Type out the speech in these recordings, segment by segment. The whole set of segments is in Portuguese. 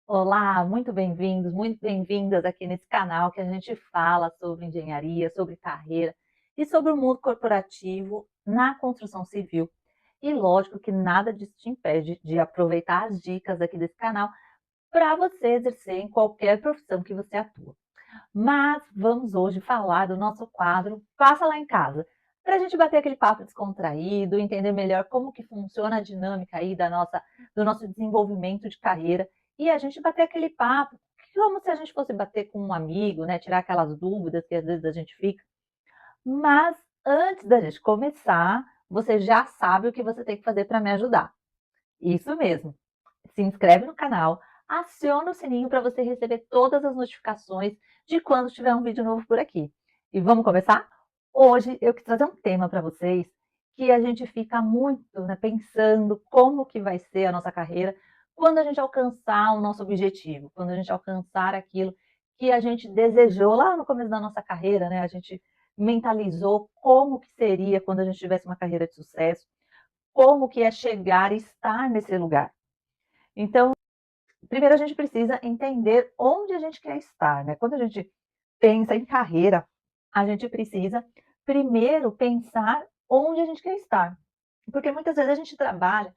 Olá, muito bem-vindos, muito bem-vindas aqui nesse canal que a gente fala sobre engenharia, sobre carreira e sobre o mundo corporativo na construção civil. E lógico que nada disso te impede de aproveitar as dicas aqui desse canal para você exercer em qualquer profissão que você atua. Mas vamos hoje falar do nosso quadro Passa Lá em Casa, para a gente bater aquele papo descontraído, entender melhor como que funciona a dinâmica aí do nosso desenvolvimento de carreira e a gente bater aquele papo, como se a gente fosse bater com um amigo, né? Tirar aquelas dúvidas que às vezes a gente fica. Mas antes da gente começar, você já sabe o que você tem que fazer para me ajudar. Isso mesmo. Se inscreve no canal, aciona o sininho para você receber todas as notificações de quando tiver um vídeo novo por aqui. E vamos começar? Hoje eu quis trazer um tema para vocês que a gente fica muito, né, pensando como que vai ser a nossa carreira quando a gente alcançar o nosso objetivo, quando a gente alcançar aquilo que a gente desejou lá no começo da nossa carreira, né? A gente mentalizou como que seria quando a gente tivesse uma carreira de sucesso, como que é chegar e estar nesse lugar. Então, primeiro a gente precisa entender onde a gente quer estar, né? Quando a gente pensa em carreira, a gente precisa primeiro pensar onde a gente quer estar. Porque muitas vezes a gente trabalha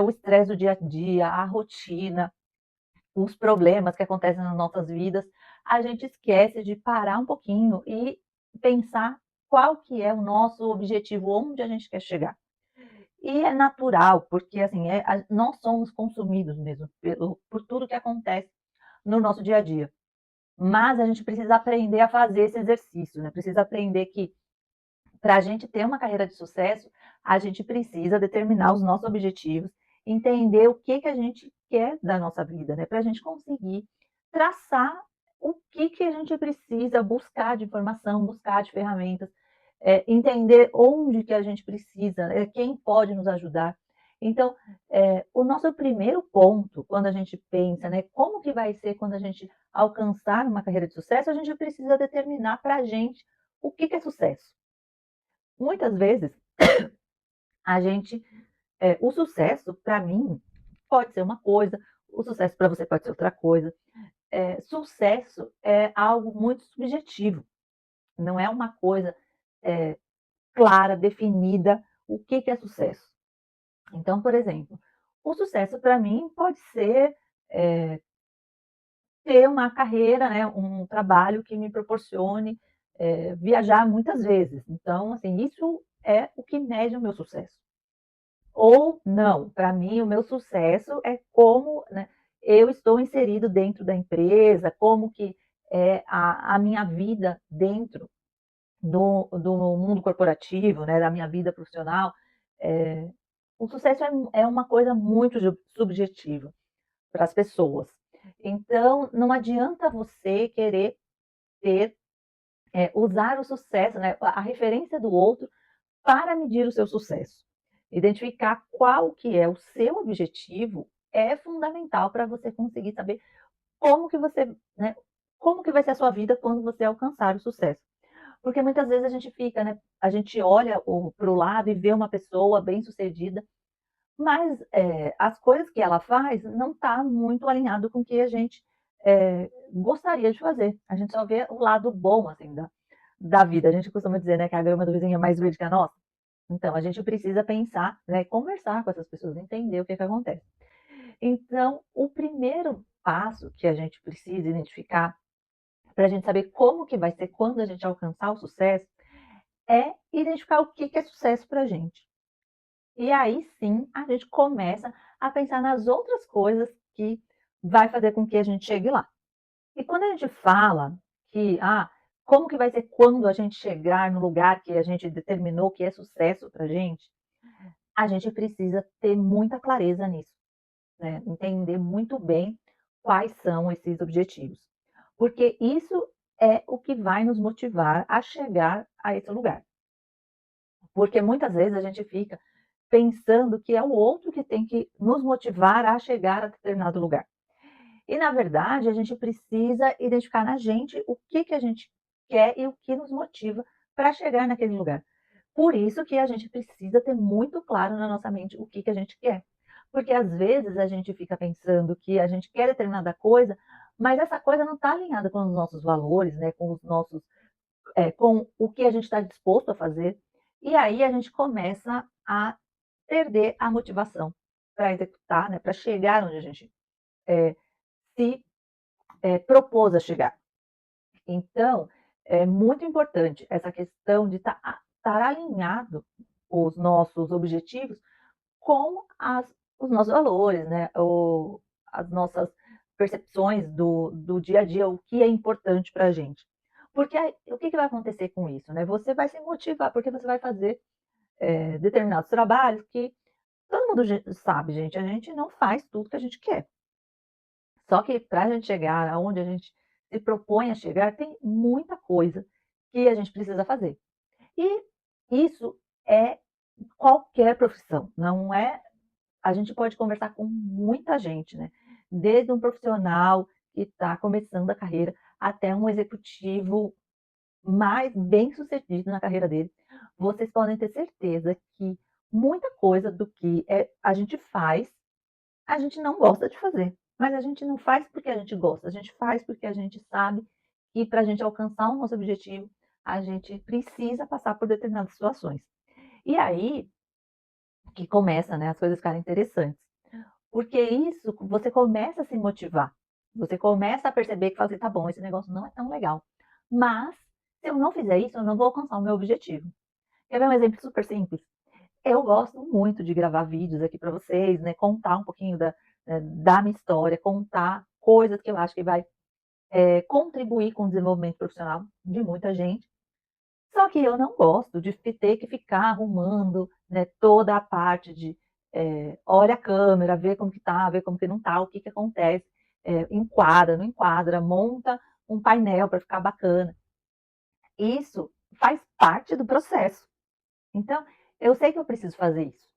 o estresse do dia a dia, a rotina, os problemas que acontecem nas nossas vidas, a gente esquece de parar um pouquinho e pensar qual que é o nosso objetivo, onde a gente quer chegar. E é natural, porque assim, nós somos consumidos mesmo por tudo que acontece no nosso dia a dia. Mas a gente precisa aprender a fazer esse exercício, né? Precisa aprender que para a gente ter uma carreira de sucesso, a gente precisa determinar os nossos objetivos, entender o que a gente quer da nossa vida, né? Para a gente conseguir traçar o que a gente precisa buscar de informação, buscar de ferramentas, entender onde que a gente precisa, quem pode nos ajudar. Então, o nosso primeiro ponto, quando a gente pensa, né, como que vai ser quando a gente alcançar uma carreira de sucesso, a gente precisa determinar para a gente o que é sucesso. Muitas vezes a gente, o sucesso para mim pode ser uma coisa, o sucesso para você pode ser outra coisa. Sucesso é algo muito subjetivo, não é uma coisa é, clara, definida, o que é sucesso. Então, por exemplo, o sucesso para mim pode ser ter uma carreira, né, um trabalho que me proporcione viajar muitas vezes. Então, assim, isso é o que mede o meu sucesso. Ou não, para mim o meu sucesso é como, né, eu estou inserido dentro da empresa, como que é a minha vida dentro do mundo corporativo, né, da minha vida profissional. É, o sucesso é uma coisa muito subjetiva para as pessoas. Então, não adianta você querer ter, usar o sucesso, né, a referência do outro para medir o seu sucesso. Identificar qual que é o seu objetivo é fundamental para você conseguir saber como que você, né, como que vai ser a sua vida quando você alcançar o sucesso. Porque muitas vezes a gente fica, né, a gente olha para o lado e vê uma pessoa bem-sucedida, mas as coisas que ela faz não está muito alinhado com o que a gente gostaria de fazer. A gente só vê o lado bom assim da vida. A gente costuma dizer, né, que a grama do vizinho é mais verde que a nossa. Então, a gente precisa pensar, né, conversar com essas pessoas, entender o que acontece. Então, o primeiro passo que a gente precisa identificar para a gente saber como que vai ser quando a gente alcançar o sucesso é identificar o que é sucesso para a gente. E aí sim a gente começa a pensar nas outras coisas que vai fazer com que a gente chegue lá. E quando a gente fala que, como que vai ser quando a gente chegar no lugar que a gente determinou que é sucesso para a gente precisa ter muita clareza nisso, né? Entender muito bem quais são esses objetivos, porque isso é o que vai nos motivar a chegar a esse lugar. Porque muitas vezes a gente fica pensando que é o outro que tem que nos motivar a chegar a determinado lugar. E na verdade, a gente precisa identificar na gente o que a gente quer e o que nos motiva para chegar naquele lugar. Por isso que a gente precisa ter muito claro na nossa mente o que a gente quer. Porque às vezes a gente fica pensando que a gente quer determinada coisa, mas essa coisa não está alinhada com os nossos valores, né? Com os nossos, com o que a gente está disposto a fazer. E aí a gente começa a perder a motivação para executar, né? Para chegar onde a gente é, se propôs a chegar. Então, é muito importante essa questão de estar alinhado os nossos objetivos com os nossos valores, né? As nossas percepções do dia a dia, o que é importante para a gente. Porque aí, o que vai acontecer com isso? Né? Você vai se motivar, porque você vai fazer determinados trabalhos que todo mundo sabe, gente, a gente não faz tudo que a gente quer. Só que para a gente chegar aonde a gente se propõe a chegar, tem muita coisa que a gente precisa fazer. E isso é qualquer profissão, não é. A gente pode conversar com muita gente, né? Desde um profissional que está começando a carreira até um executivo mais bem sucedido na carreira dele. Vocês podem ter certeza que muita coisa do que a gente faz, a gente não gosta de fazer. Mas a gente não faz porque a gente gosta, a gente faz porque a gente sabe que para a gente alcançar o nosso objetivo, a gente precisa passar por determinadas situações. E aí que começa, né, as coisas ficarem interessantes. Porque isso, você começa a se motivar. Você começa a perceber que fala assim, tá bom, esse negócio não é tão legal. Mas, se eu não fizer isso, eu não vou alcançar o meu objetivo. Quer ver um exemplo super simples? Eu gosto muito de gravar vídeos aqui para vocês, né? Contar um pouquinho da minha história, contar coisas que eu acho que vai contribuir com o desenvolvimento profissional de muita gente. Só que eu não gosto de ter que ficar arrumando, né, toda a parte de olha a câmera, vê como que tá, vê como que não tá, o que que acontece, enquadra, não enquadra, monta um painel para ficar bacana. Isso faz parte do processo. Então, eu sei que eu preciso fazer isso.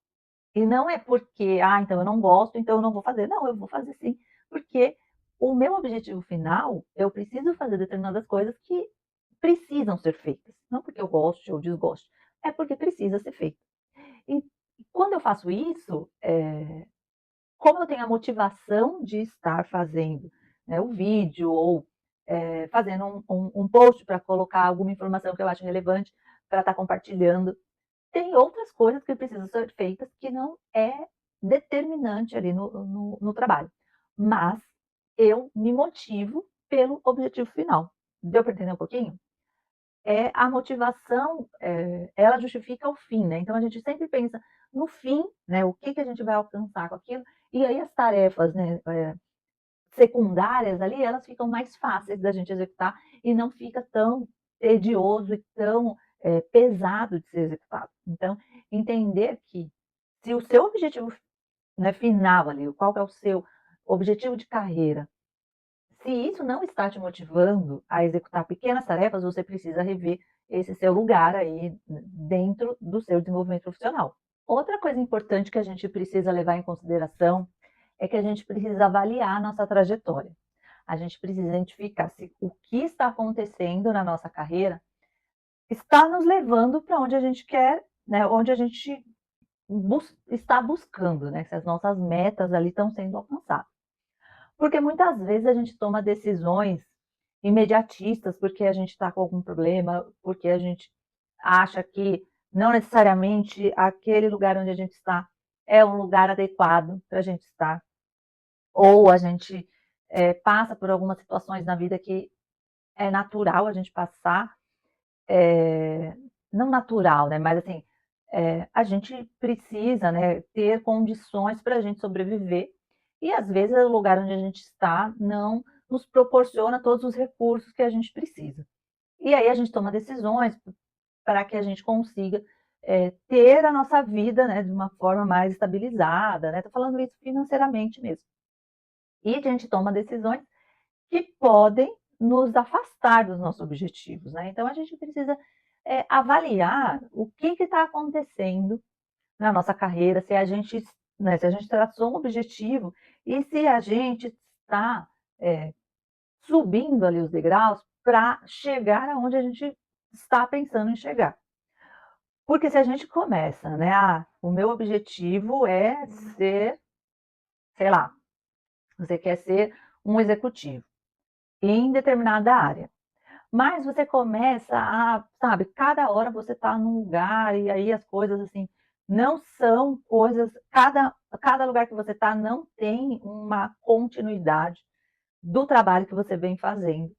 E não é porque, então eu não gosto, então eu não vou fazer. Não, eu vou fazer sim, porque o meu objetivo final, eu preciso fazer determinadas coisas que precisam ser feitas. Não porque eu goste ou desgoste, é porque precisa ser feito. E quando eu faço isso, como eu tenho a motivação de estar fazendo, né, o vídeo ou fazendo um post para colocar alguma informação que eu acho relevante para estar compartilhando, tem outras coisas que precisam ser feitas que não é determinante ali no trabalho. Mas eu me motivo pelo objetivo final. Deu para entender um pouquinho? A motivação, ela justifica o fim, né? Então a gente sempre pensa no fim, né? O que que a gente vai alcançar com aquilo, e aí as tarefas, né, secundárias ali, elas ficam mais fáceis da gente executar e não fica tão tedioso e tão pesado de ser executado. Então, entender que se o seu objetivo, né, final ali, qual que é o seu objetivo de carreira, se isso não está te motivando a executar pequenas tarefas, você precisa rever esse seu lugar aí dentro do seu desenvolvimento profissional. Outra coisa importante que a gente precisa levar em consideração é que a gente precisa avaliar a nossa trajetória. A gente precisa identificar se o que está acontecendo na nossa carreira está nos levando para onde a gente quer, né, onde a gente está buscando, né, se as nossas metas ali estão sendo alcançadas. Porque muitas vezes a gente toma decisões imediatistas porque a gente está com algum problema, porque a gente acha que não necessariamente aquele lugar onde a gente está é um lugar adequado para a gente estar, ou a gente passa por algumas situações na vida que é natural a gente passar, não natural, né? Mas assim, a gente precisa, né, ter condições para a gente sobreviver e às vezes o lugar onde a gente está não nos proporciona todos os recursos que a gente precisa. E aí a gente toma decisões para que a gente consiga ter a nossa vida, né, de uma forma mais estabilizada, né? Estou falando isso financeiramente mesmo. E a gente toma decisões que podem nos afastar dos nossos objetivos, né? Então a gente precisa avaliar o que está acontecendo na nossa carreira, se a gente, né, se a gente traçou um objetivo e se a gente está subindo ali os degraus para chegar aonde a gente está pensando em chegar. Porque se a gente começa, né? O meu objetivo é ser sei lá, você quer ser um executivo em determinada área. Mas você começa a, sabe, cada hora você está num lugar e aí as coisas assim não são coisas, cada lugar que você está não tem uma continuidade do trabalho que você vem fazendo.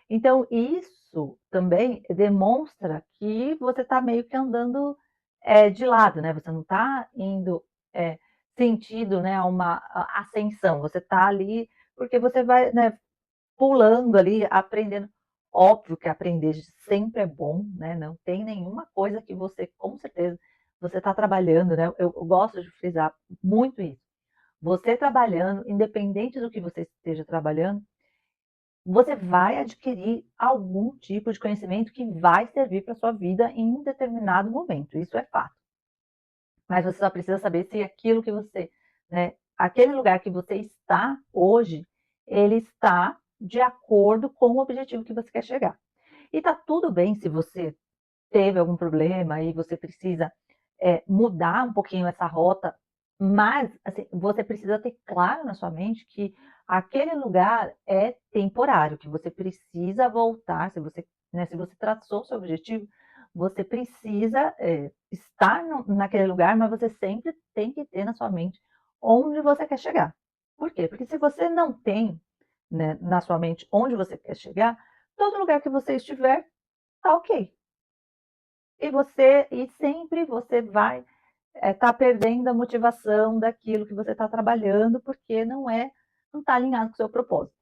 Então, isso também demonstra que você está meio que andando de lado, né? Você não está indo é, sentido, né, a uma ascensão. Você está ali porque você vai, né, pulando ali, aprendendo. Óbvio que aprender sempre é bom, né? Não tem nenhuma coisa que você, com certeza, você está trabalhando, né? Eu gosto de frisar muito isso. Você trabalhando, independente do que você esteja trabalhando, você vai adquirir algum tipo de conhecimento que vai servir para sua vida em um determinado momento. Isso é fato. Mas você só precisa saber se aquilo que você, né, aquele lugar que você está hoje, ele está de acordo com o objetivo que você quer chegar. E tá tudo bem se você teve algum problema e você precisa mudar um pouquinho essa rota, mas assim, você precisa ter claro na sua mente que aquele lugar é temporário, que você precisa voltar, se você, né, se você traçou o seu objetivo, você precisa estar naquele lugar, mas você sempre tem que ter na sua mente onde você quer chegar. Por quê? Porque se você não tem, né, na sua mente onde você quer chegar, todo lugar que você estiver, tá ok. E sempre você vai estar perdendo a motivação daquilo que você está trabalhando, porque não está alinhado com o seu propósito.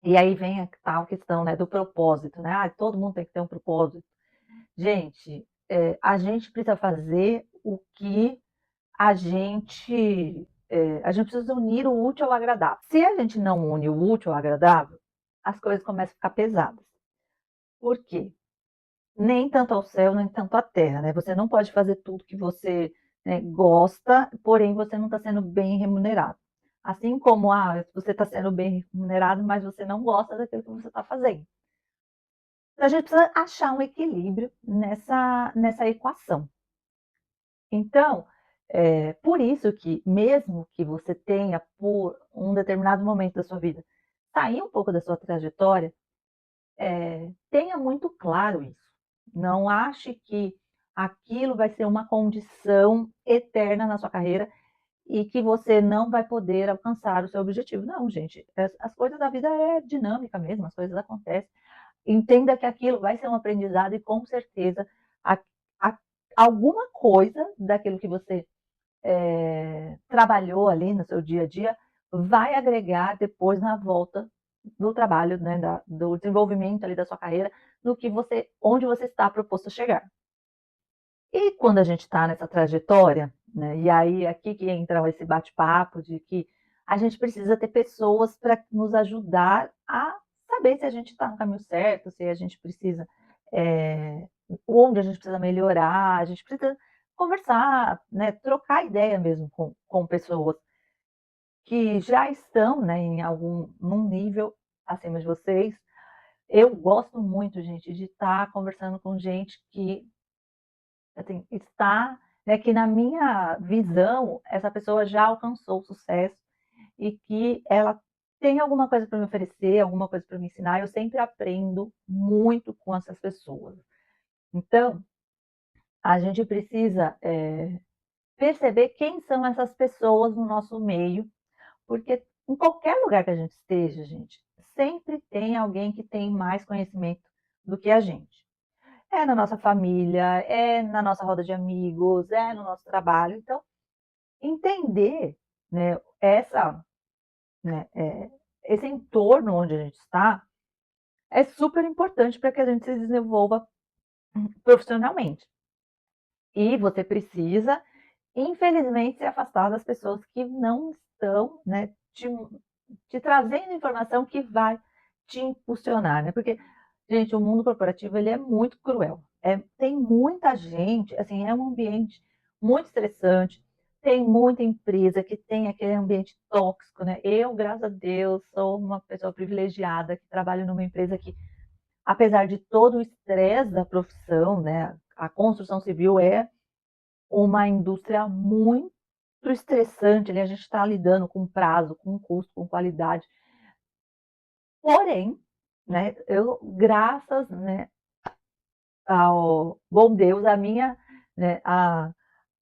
E aí vem a tal questão, né, do propósito, né? Ah, todo mundo tem que ter um propósito. Gente, a gente precisa fazer o que a gente precisa unir o útil ao agradável. Se a gente não une o útil ao agradável, as coisas começam a ficar pesadas. Por quê? Nem tanto ao céu, nem tanto à terra, né? Você não pode fazer tudo que você, né, gosta, porém você não está sendo bem remunerado. Assim como você está sendo bem remunerado, mas você não gosta daquilo que você está fazendo. Então, a gente precisa achar um equilíbrio nessa equação. Então, por isso que, mesmo que você tenha, por um determinado momento da sua vida, sair um pouco da sua trajetória, tenha muito claro isso. Não ache que aquilo vai ser uma condição eterna na sua carreira e que você não vai poder alcançar o seu objetivo. Não, gente, as coisas da vida é dinâmica mesmo, as coisas acontecem. Entenda que aquilo vai ser um aprendizado e com certeza a, a, alguma coisa daquilo que você trabalhou ali no seu dia a dia vai agregar depois na volta do trabalho, né, do desenvolvimento ali da sua carreira, no que onde você está proposto a chegar. E quando a gente está nessa trajetória, né, e aí aqui que entra esse bate-papo de que a gente precisa ter pessoas para nos ajudar a saber se a gente está no caminho certo, se a gente precisa, é, onde a gente precisa melhorar, a gente precisa conversar, né, trocar ideia mesmo com pessoas que já estão, né, num nível acima de vocês. Eu gosto muito, gente, de estar conversando com gente que assim, está, né, que na minha visão, essa pessoa já alcançou o sucesso e que ela tem alguma coisa para me oferecer, alguma coisa para me ensinar. Eu sempre aprendo muito com essas pessoas. Então, a gente precisa perceber quem são essas pessoas no nosso meio, porque em qualquer lugar que a gente esteja, gente, sempre tem alguém que tem mais conhecimento do que a gente. É na nossa família, é na nossa roda de amigos, é no nosso trabalho. Então, entender, né, né, esse entorno onde a gente está é super importante para que a gente se desenvolva profissionalmente. E você precisa, infelizmente, se afastar das pessoas que não estão, né, te trazendo informação que vai te impulsionar, né? Porque, gente, o mundo corporativo ele é muito cruel. Tem muita gente, assim, é um ambiente muito estressante. Tem muita empresa que tem aquele ambiente tóxico, né? Eu, graças a Deus, sou uma pessoa privilegiada que trabalho numa empresa que, apesar de todo o estresse da profissão, né? A construção civil é uma indústria muito estressante, né, a gente está lidando com prazo, com custo, com qualidade. Porém, né, eu graças, né, ao bom Deus, a minha, né,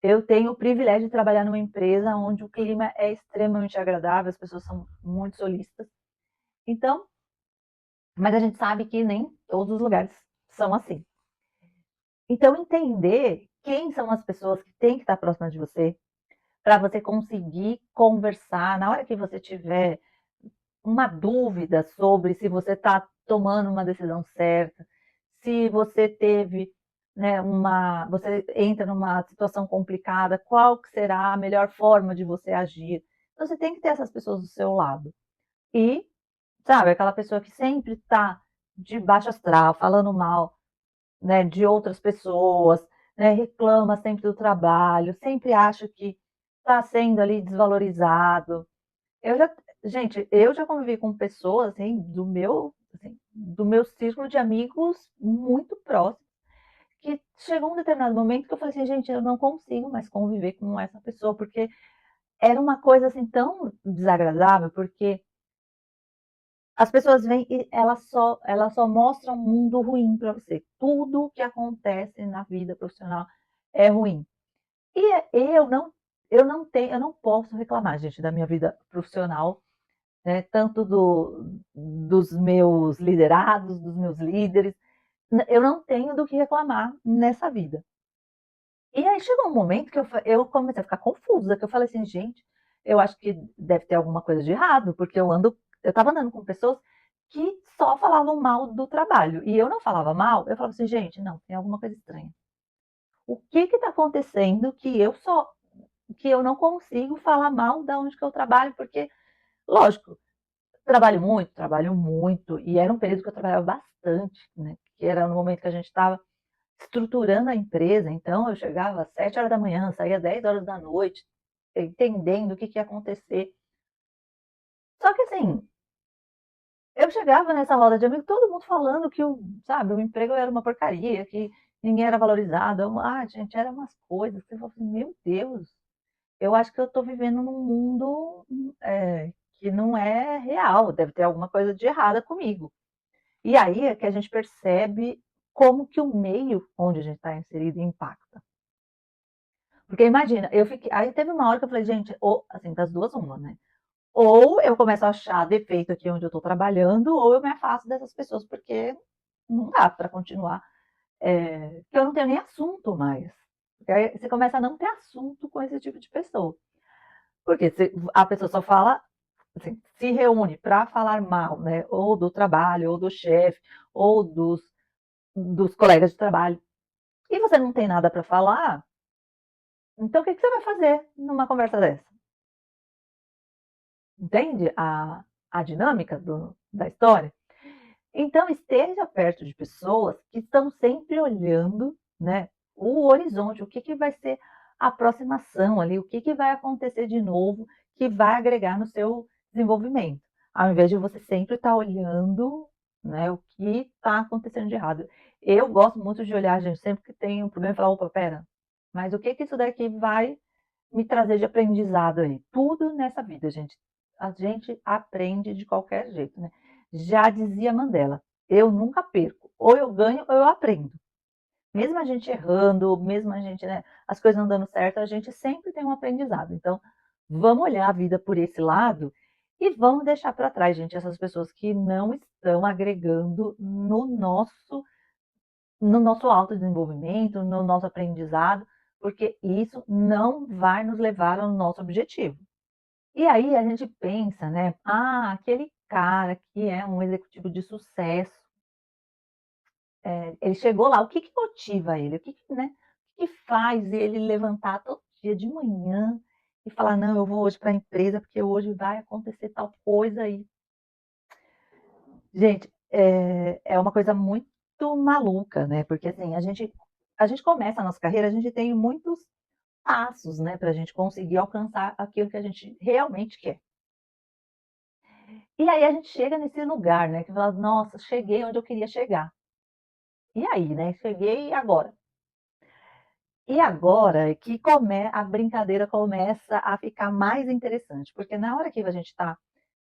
eu tenho o privilégio de trabalhar numa empresa onde o clima é extremamente agradável, as pessoas são muito solícitas. Então, mas a gente sabe que nem todos os lugares são assim. Então, entender quem são as pessoas que têm que estar próximas de você, para você conseguir conversar na hora que você tiver uma dúvida sobre se você está tomando uma decisão certa, se você teve, né, você entra numa situação complicada, qual que será a melhor forma de você agir. Então, você tem que ter essas pessoas do seu lado. E, sabe, aquela pessoa que sempre está de baixo astral, falando mal, né, de outras pessoas, né, reclama sempre do trabalho, sempre acha que está sendo ali desvalorizado. Eu já, gente, eu já convivi com pessoas assim do meu círculo de amigos muito próximo, que chegou um determinado momento que eu falei assim, gente, eu não consigo mais conviver com essa pessoa, porque era uma coisa assim tão desagradável, porque as pessoas vêm e elas só mostram um mundo ruim para você. Tudo que acontece na vida profissional é ruim. E eu não posso reclamar, gente, da minha vida profissional, né? Tanto dos meus liderados, dos meus líderes. Eu não tenho do que reclamar nessa vida. E aí chegou um momento que eu comecei a ficar confusa, que eu falei assim, gente, eu acho que deve ter alguma coisa de errado, porque eu estava andando com pessoas que só falavam mal do trabalho. E eu não falava mal, eu falava assim, gente, não, tem alguma coisa estranha. O que está acontecendo que eu não consigo falar mal da onde que eu trabalho, porque, lógico, trabalho muito, e era um período que eu trabalhava bastante, né? Que era no momento que a gente estava estruturando a empresa, então eu chegava às 7 horas da manhã, saía às 10 horas da noite, entendendo o que, que ia acontecer. Só que assim, eu chegava nessa roda de amigos, todo mundo falando que sabe, o emprego era uma porcaria, que ninguém era valorizado. Gente, eram umas coisas que eu falava assim, meu Deus, eu acho que eu estou vivendo num mundo que não é real, deve ter alguma coisa de errada comigo. E aí é que a gente percebe como que o meio onde a gente está inserido impacta. Porque imagina, aí teve uma hora que eu falei, gente, ou, assim, das duas uma, né? Ou eu começo a achar defeito aqui onde eu estou trabalhando, ou eu me afasto dessas pessoas, porque não dá para continuar. Porque eu não tenho nem assunto mais. Porque aí você começa a não ter assunto com esse tipo de pessoa. Porque a pessoa só fala, assim, se reúne para falar mal, né? Ou do trabalho, ou do chefe, ou dos colegas de trabalho. E você não tem nada para falar, então o que você vai fazer numa conversa dessa? Entende a dinâmica da história? Então, esteja perto de pessoas que estão sempre olhando, né, o horizonte, o que, que vai ser a aproximação ali, o que, que vai acontecer de novo que vai agregar no seu desenvolvimento, ao invés de você sempre estar olhando, né, o que está acontecendo de errado. Eu gosto muito de olhar, gente, sempre que tem um problema, falar, opa, pera, mas o que, que isso daqui vai me trazer de aprendizado aí? Tudo nessa vida, gente. A gente aprende de qualquer jeito, né? Já dizia Mandela, eu nunca perco. Ou eu ganho ou eu aprendo. Mesmo a gente errando, mesmo a gente, né, as coisas não dando certo, a gente sempre tem um aprendizado. Então, vamos olhar a vida por esse lado e vamos deixar para trás, gente, essas pessoas que não estão agregando no nosso autodesenvolvimento, no nosso aprendizado, porque isso não vai nos levar ao nosso objetivo. E aí a gente pensa, né? Aquele cara que é um executivo de sucesso, ele chegou lá, o que que motiva ele? O que que faz ele levantar todo dia de manhã e falar, não, eu vou hoje para a empresa porque hoje vai acontecer tal coisa aí. Gente, é uma coisa muito maluca, né? Porque assim, a gente começa a nossa carreira, a gente tem muitos passos, né, para a gente conseguir alcançar aquilo que a gente realmente quer. E aí a gente chega nesse lugar, né, que fala, nossa, cheguei onde eu queria chegar. E aí, né, cheguei agora. E agora é que a brincadeira começa a ficar mais interessante, porque na hora que a gente está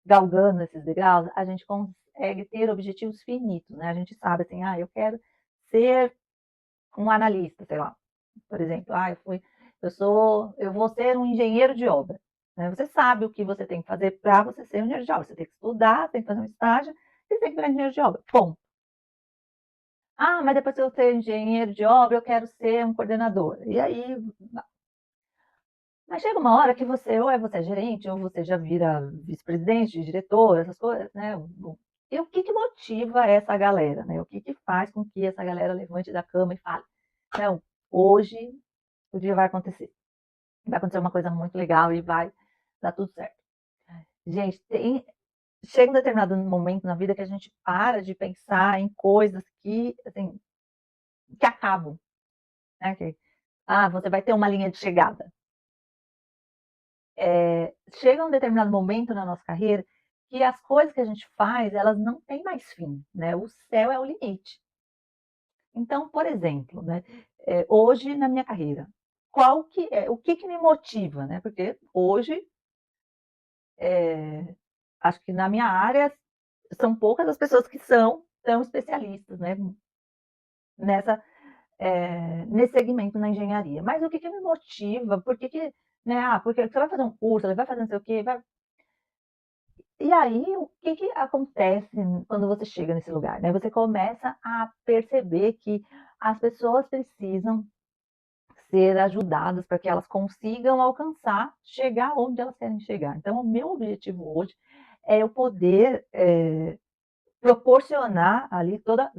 galgando esses degraus, a gente consegue ter objetivos finitos, né? A gente sabe assim, eu quero ser um analista, sei lá, por exemplo, eu vou ser um engenheiro de obra. Né? Você sabe o que você tem que fazer para você ser um engenheiro de obra. Você tem que estudar, tem que fazer um estágio e tem que virar engenheiro de obra. Bom, mas depois que eu ser engenheiro de obra, eu quero ser um coordenador. E aí, mas chega uma hora que você é gerente, ou você já vira vice-presidente, diretor, essas coisas, né? E o que que motiva essa galera, né? O que que faz com que essa galera levante da cama e fale, não, hoje o dia vai acontecer uma coisa muito legal e vai dar tudo certo. Gente, chega um determinado momento na vida que a gente para de pensar em coisas que, assim, que acabam, né? Você vai ter uma linha de chegada. Chega um determinado momento na nossa carreira que as coisas que a gente faz, elas não têm mais fim, né? O céu é o limite. Então, por exemplo, né, hoje na minha carreira, o que que me motiva, né? Porque hoje, acho que na minha área são poucas as pessoas que são tão especialistas, né, nesse segmento na engenharia. Mas o que que me motiva? Por que que, né, porque você vai fazer um curso, vai fazer não sei o quê, e aí, o que que acontece quando você chega nesse lugar, né? Você começa a perceber que as pessoas precisam ser ajudadas para que elas consigam alcançar, chegar onde elas querem chegar. Então, o meu objetivo hoje é eu poder proporcionar ali toda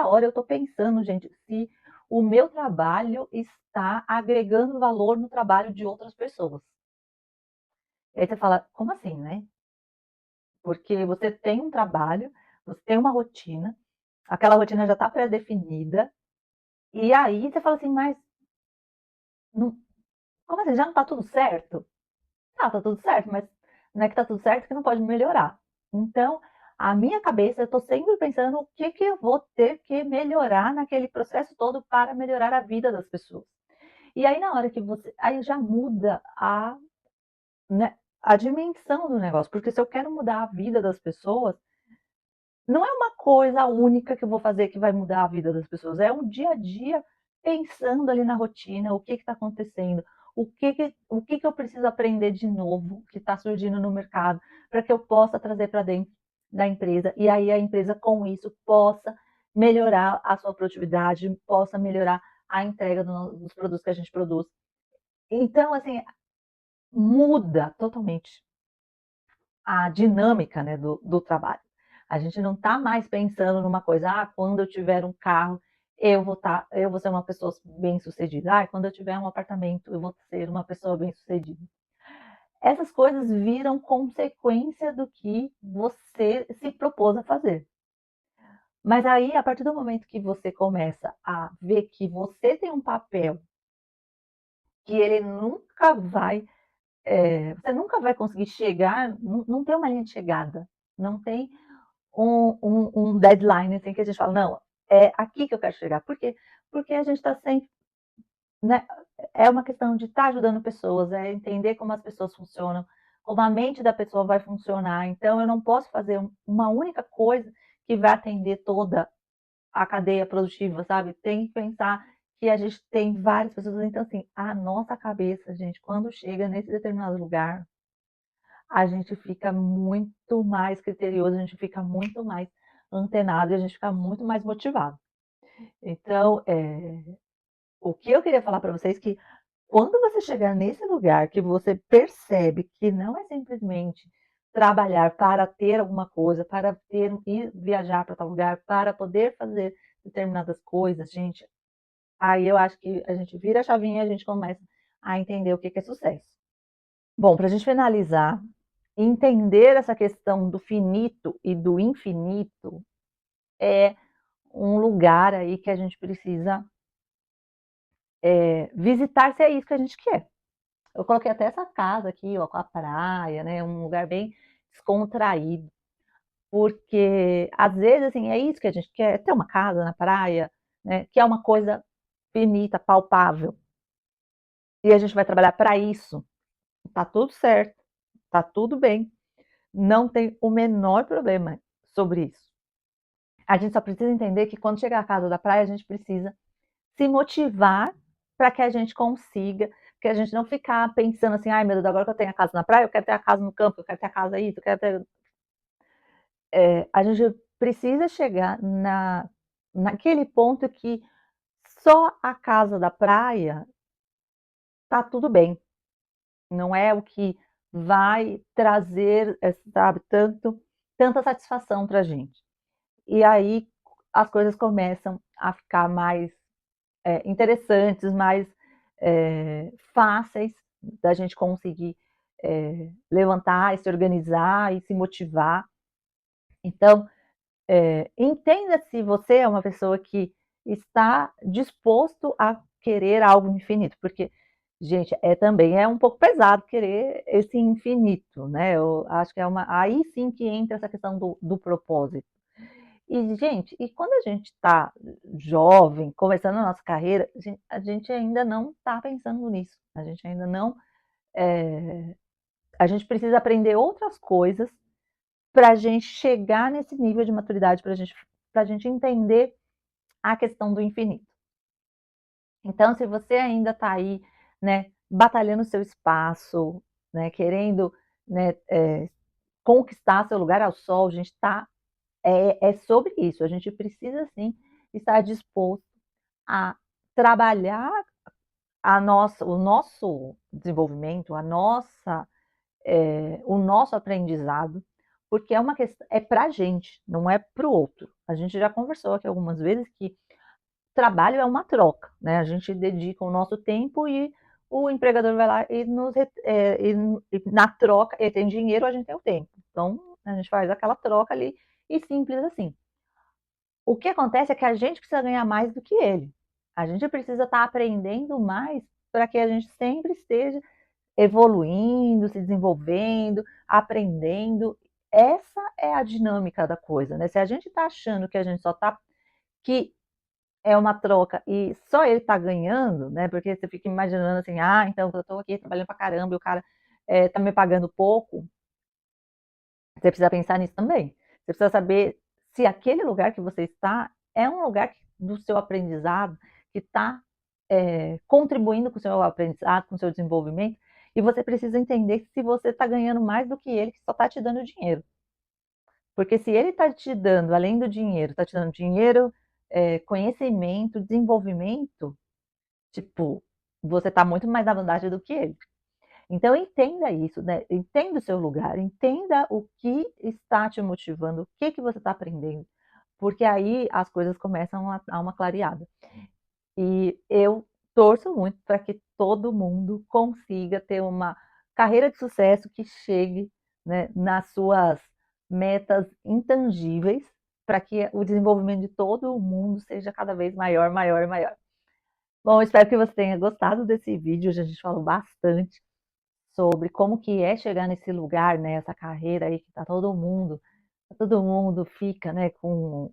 hora eu estou pensando, gente, se o meu trabalho está agregando valor no trabalho de outras pessoas. E aí você fala, como assim, né? Porque você tem um trabalho, você tem uma rotina, aquela rotina já está pré-definida, e aí você fala assim, mas não, como assim, já não está tudo certo? Tá tudo certo, mas não é que tá tudo certo que não pode melhorar. Então, a minha cabeça, eu estou sempre pensando o que que eu vou ter que melhorar naquele processo todo para melhorar a vida das pessoas. E aí, na hora que aí já muda né, a dimensão do negócio, porque se eu quero mudar a vida das pessoas, não é uma coisa única que eu vou fazer que vai mudar a vida das pessoas, é um dia a dia pensando ali na rotina, o que está acontecendo, o que que eu preciso aprender de novo que está surgindo no mercado, para que eu possa trazer para dentro da empresa, e aí a empresa com isso possa melhorar a sua produtividade, possa melhorar a entrega dos produtos que a gente produz. Então, assim, muda totalmente a dinâmica, né, do trabalho. A gente não está mais pensando numa coisa, quando eu tiver um carro, eu vou ser uma pessoa bem-sucedida. Quando eu tiver um apartamento, eu vou ser uma pessoa bem-sucedida. Essas coisas viram consequência do que você se propôs a fazer. Mas aí, a partir do momento que você começa a ver que você tem um papel que ele nunca vai, você nunca vai conseguir chegar, não tem uma linha de chegada, não tem um deadline, assim, que a gente fala, não, é aqui que eu quero chegar. Por quê? Porque a gente está sempre, né, é uma questão de estar ajudando pessoas, é entender como as pessoas funcionam, como a mente da pessoa vai funcionar. Então, eu não posso fazer uma única coisa que vai atender toda a cadeia produtiva, sabe? Tem que pensar que a gente tem várias pessoas. Então, assim, a nossa cabeça, gente, quando chega nesse determinado lugar, a gente fica muito mais criterioso, a gente fica muito mais antenado e a gente fica muito mais motivado. Então, o que eu queria falar para vocês é que quando você chegar nesse lugar que você percebe que não é simplesmente trabalhar para ter alguma coisa, para ir viajar para tal lugar, para poder fazer determinadas coisas, gente, aí eu acho que a gente vira a chavinha e a gente começa a entender o que é sucesso. Bom, para a gente finalizar, entender essa questão do finito e do infinito é um lugar aí que a gente precisa visitar se é isso que a gente quer. Eu coloquei até essa casa aqui, ó, com a praia, né? Um lugar bem descontraído, porque às vezes assim é isso que a gente quer, ter uma casa na praia, né? Que é uma coisa finita, palpável. e a gente vai trabalhar para isso, tá tudo certo, tá tudo bem, não tem o menor problema sobre isso. A gente só precisa entender que quando chegar à casa da praia, a gente precisa se motivar para que a gente consiga, que a gente não ficar pensando assim, ai meu Deus, agora que eu tenho a casa na praia, eu quero ter a casa no campo, eu quero ter a casa aí, eu quero ter... a gente precisa chegar naquele ponto que só a casa da praia tá tudo bem, não é o que vai trazer, sabe, tanta satisfação para a gente. E aí as coisas começam a ficar mais interessantes, mais fáceis da gente conseguir levantar, e se organizar e se motivar. Então, entenda se você é uma pessoa que está disposto a querer algo infinito, porque, gente, também é um pouco pesado querer esse infinito, né? Eu acho que aí sim que entra essa questão do propósito. E, gente, e quando a gente está jovem, começando a nossa carreira, a gente ainda não está pensando nisso. A gente ainda não. A gente precisa aprender outras coisas para a gente chegar nesse nível de maturidade, para a gente entender a questão do infinito. Então, se você ainda está aí, né, batalhando o seu espaço, né, querendo, né, conquistar seu lugar ao sol, a gente está. É sobre isso. A gente precisa sim estar disposto a trabalhar o nosso desenvolvimento, o nosso aprendizado, porque é uma questão, é para a gente, não é para o outro. A gente já conversou aqui algumas vezes que trabalho é uma troca, né? A gente dedica o nosso tempo e o empregador vai lá e na troca, ele tem dinheiro, a gente tem o tempo. Então, a gente faz aquela troca ali e simples assim. O que acontece é que a gente precisa ganhar mais do que ele. A gente precisa estar aprendendo mais para que a gente sempre esteja evoluindo, se desenvolvendo, aprendendo. Essa é a dinâmica da coisa, né? Se a gente está achando que a gente só está que é uma troca e só ele está ganhando, né? Porque você fica imaginando assim, então eu estou aqui trabalhando para caramba e o cara está me pagando pouco. Você precisa pensar nisso também. Você precisa saber se aquele lugar que você está é um lugar do seu aprendizado, que está contribuindo com o seu aprendizado, com o seu desenvolvimento, e você precisa entender se você está ganhando mais do que ele, que só está te dando dinheiro. Porque se ele está te dando, além do dinheiro, está te dando dinheiro, conhecimento, desenvolvimento, tipo, você está muito mais na vantagem do que ele. Então entenda isso, né? Entenda o seu lugar, entenda o que está te motivando, o que você está aprendendo, porque aí as coisas começam a dar uma clareada. E eu torço muito para que todo mundo consiga ter uma carreira de sucesso que chegue, né, nas suas metas intangíveis, para que o desenvolvimento de todo mundo seja cada vez maior, maior e maior. Bom, espero que você tenha gostado desse vídeo. Hoje a gente falou bastante sobre como que é chegar nesse lugar, né, essa carreira aí que todo mundo fica, né, com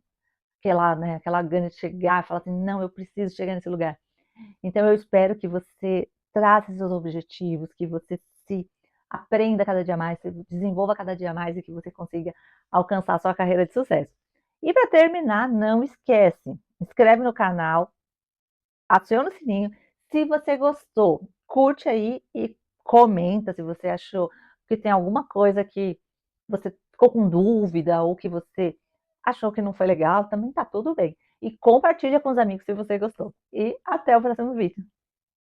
aquela gana de chegar, falar assim, não, eu preciso chegar nesse lugar. Então eu espero que você trace seus objetivos, que você se aprenda cada dia mais, se desenvolva cada dia mais e que você consiga alcançar a sua carreira de sucesso. E para terminar, não esquece, inscreve no canal, aciona o sininho. Se você gostou, curte aí e comenta se você achou que tem alguma coisa que você ficou com dúvida ou que você achou que não foi legal, também tá tudo bem. E compartilha com os amigos se você gostou. E até o próximo vídeo.